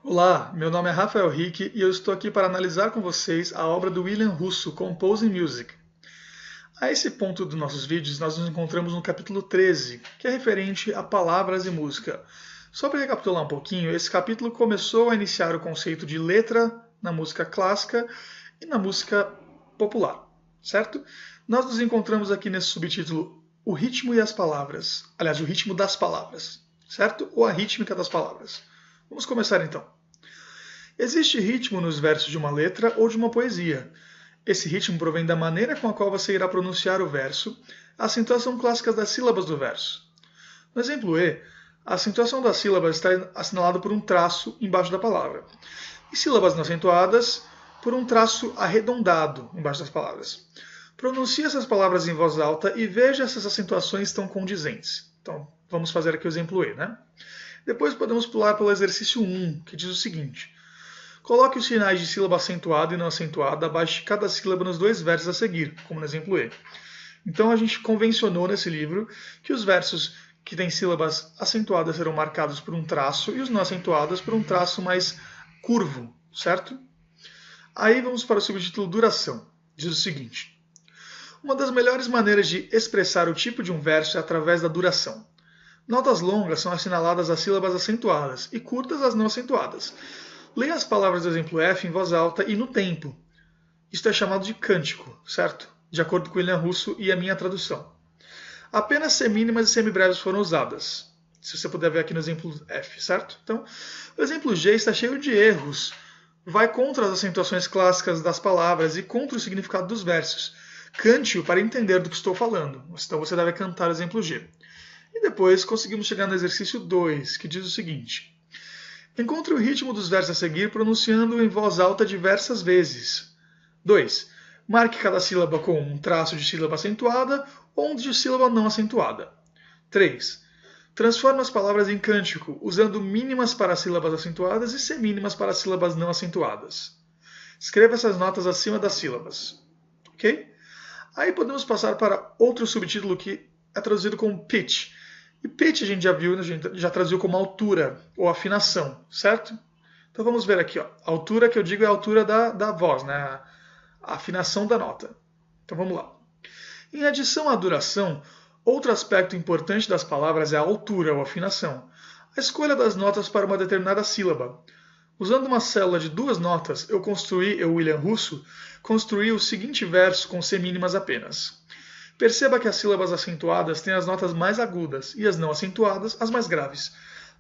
Olá, meu nome é Rafael Rick e eu estou aqui para analisar com vocês a obra do William Russo, Composing Music. A esse ponto dos nossos vídeos, nós nos encontramos no capítulo 13, que é referente a palavras e música. Só para recapitular um pouquinho, esse capítulo começou a iniciar o conceito de letra na música clássica e na música popular, certo? Nós nos encontramos aqui nesse subtítulo O ritmo e as palavras. Aliás, o ritmo das palavras, certo? Ou a rítmica das palavras. Vamos começar então. Existe ritmo nos versos de uma letra ou de uma poesia. Esse ritmo provém da maneira com a qual você irá pronunciar o verso, a acentuação clássica das sílabas do verso. No exemplo E, a acentuação das sílabas está assinalada por um traço embaixo da palavra, e sílabas não acentuadas por um traço arredondado embaixo das palavras. Pronuncie essas palavras em voz alta e veja se essas acentuações estão condizentes. Então, vamos fazer aqui o exemplo E, né? Depois podemos pular pelo exercício 1, que diz o seguinte: coloque os sinais de sílaba acentuada e não acentuada abaixo de cada sílaba nos dois versos a seguir, como no exemplo E. Então a gente convencionou nesse livro que os versos que têm sílabas acentuadas serão marcados por um traço e os não acentuados por um traço mais curvo, certo? Aí vamos para o subtítulo Duração. Diz o seguinte: uma das melhores maneiras de expressar o tipo de um verso é através da duração. Notas longas são assinaladas as sílabas acentuadas e curtas as não acentuadas. Leia as palavras do exemplo F em voz alta e no tempo. Isto é chamado de cântico, certo? De acordo com William Russo e a minha tradução. Apenas semínimas e semibreves foram usadas. Se você puder ver aqui no exemplo F, certo? Então, o exemplo G está cheio de erros. Vai contra as acentuações clássicas das palavras e contra o significado dos versos. Cante-o para entender do que estou falando. Então você deve cantar o exemplo G. E depois conseguimos chegar no exercício 2, que diz o seguinte: encontre o ritmo dos versos a seguir pronunciando em voz alta diversas vezes. 2. Marque cada sílaba com um traço de sílaba acentuada ou um de sílaba não acentuada. 3. Transforme as palavras em cântico, usando mínimas para sílabas acentuadas e semínimas para sílabas não acentuadas. Escreva essas notas acima das sílabas. Ok? Aí podemos passar para outro subtítulo que é traduzido como pitch. E pitch a gente já viu, a gente já traduziu como altura ou afinação, certo? Então vamos ver aqui, ó. A altura que eu digo é a altura da voz, né? A afinação da nota. Então vamos lá. Em adição à duração, outro aspecto importante das palavras é a altura ou afinação. A escolha das notas para uma determinada sílaba. Usando uma célula de duas notas, William Russo, construí o seguinte verso com semínimas apenas. Perceba que as sílabas acentuadas têm as notas mais agudas e as não acentuadas as mais graves.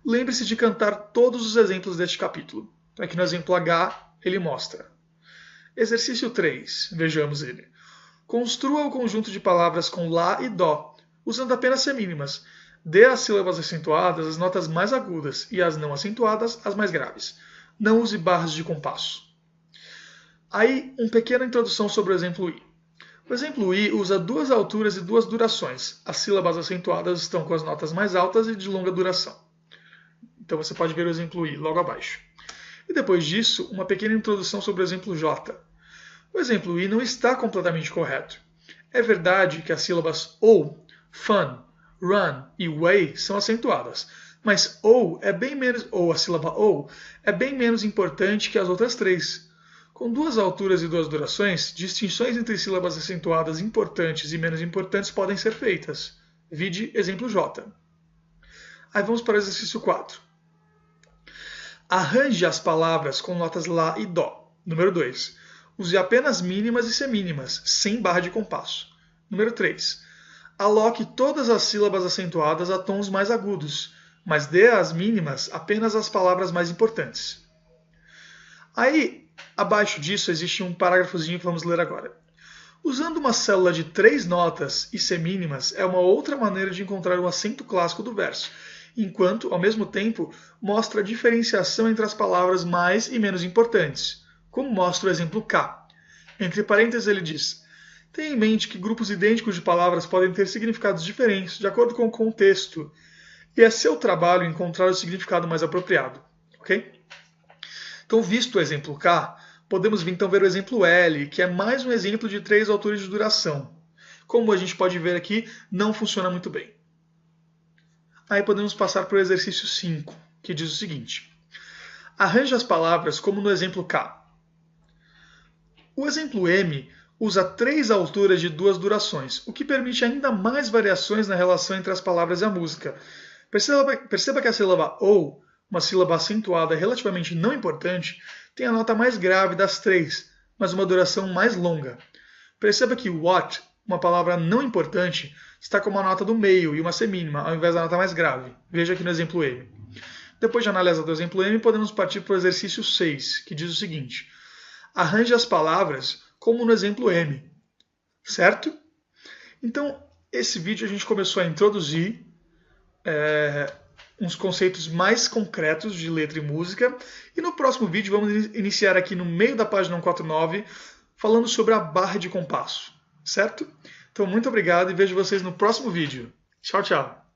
Lembre-se de cantar todos os exemplos deste capítulo. Então, aqui no exemplo H, ele mostra. Exercício 3, vejamos ele. Construa o conjunto de palavras com Lá e Dó, usando apenas semínimas. Dê às sílabas acentuadas as notas mais agudas e às não acentuadas as mais graves. Não use barras de compasso. Aí, uma pequena introdução sobre o exemplo I. O exemplo I usa duas alturas e duas durações. As sílabas acentuadas estão com as notas mais altas e de longa duração. Então você pode ver o exemplo I logo abaixo. E depois disso, uma pequena introdução sobre o exemplo J. O exemplo I não está completamente correto. É verdade que as sílabas OU, fun, run e way são acentuadas, mas OU é bem menos, ou a sílaba OU é bem menos importante que as outras três. Com duas alturas e duas durações, distinções entre sílabas acentuadas importantes e menos importantes podem ser feitas. Vide exemplo J. Aí vamos para o exercício 4. Arranje as palavras com notas Lá e Dó. Número 2. Use apenas mínimas e semínimas, sem barra de compasso. Número 3. Aloque todas as sílabas acentuadas a tons mais agudos, mas dê às mínimas apenas as palavras mais importantes. Aí, abaixo disso, existe um parágrafozinho que vamos ler agora. Usando uma célula de 3 notas e semínimas é uma outra maneira de encontrar o acento clássico do verso, enquanto, ao mesmo tempo, mostra a diferenciação entre as palavras mais e menos importantes, como mostra o exemplo K. Entre parênteses ele diz: tenha em mente que grupos idênticos de palavras podem ter significados diferentes de acordo com o contexto, e é seu trabalho encontrar o significado mais apropriado. Ok? Então, visto o exemplo K, podemos então ver o exemplo L, que é mais um exemplo de 3 alturas de duração. Como a gente pode ver aqui, não funciona muito bem. Aí podemos passar para o exercício 5, que diz o seguinte. Arranje as palavras como no exemplo K. O exemplo M usa 3 alturas de 2 durações, o que permite ainda mais variações na relação entre as palavras e a música. Perceba que a sílaba OU, uma sílaba acentuada relativamente não importante, tem a nota mais grave das 3, mas uma duração mais longa. Perceba que what, uma palavra não importante, está com uma nota do meio e uma semínima, ao invés da nota mais grave. Veja aqui no exemplo M. Depois de analisar do exemplo M, podemos partir para o exercício 6, que diz o seguinte: arranje as palavras como no exemplo M, certo? Então, esse vídeo a gente começou a introduzir uns conceitos mais concretos de letra e música, e no próximo vídeo vamos iniciar aqui no meio da página 149, falando sobre a barra de compasso, certo? Então, muito obrigado e vejo vocês no próximo vídeo. Tchau, tchau!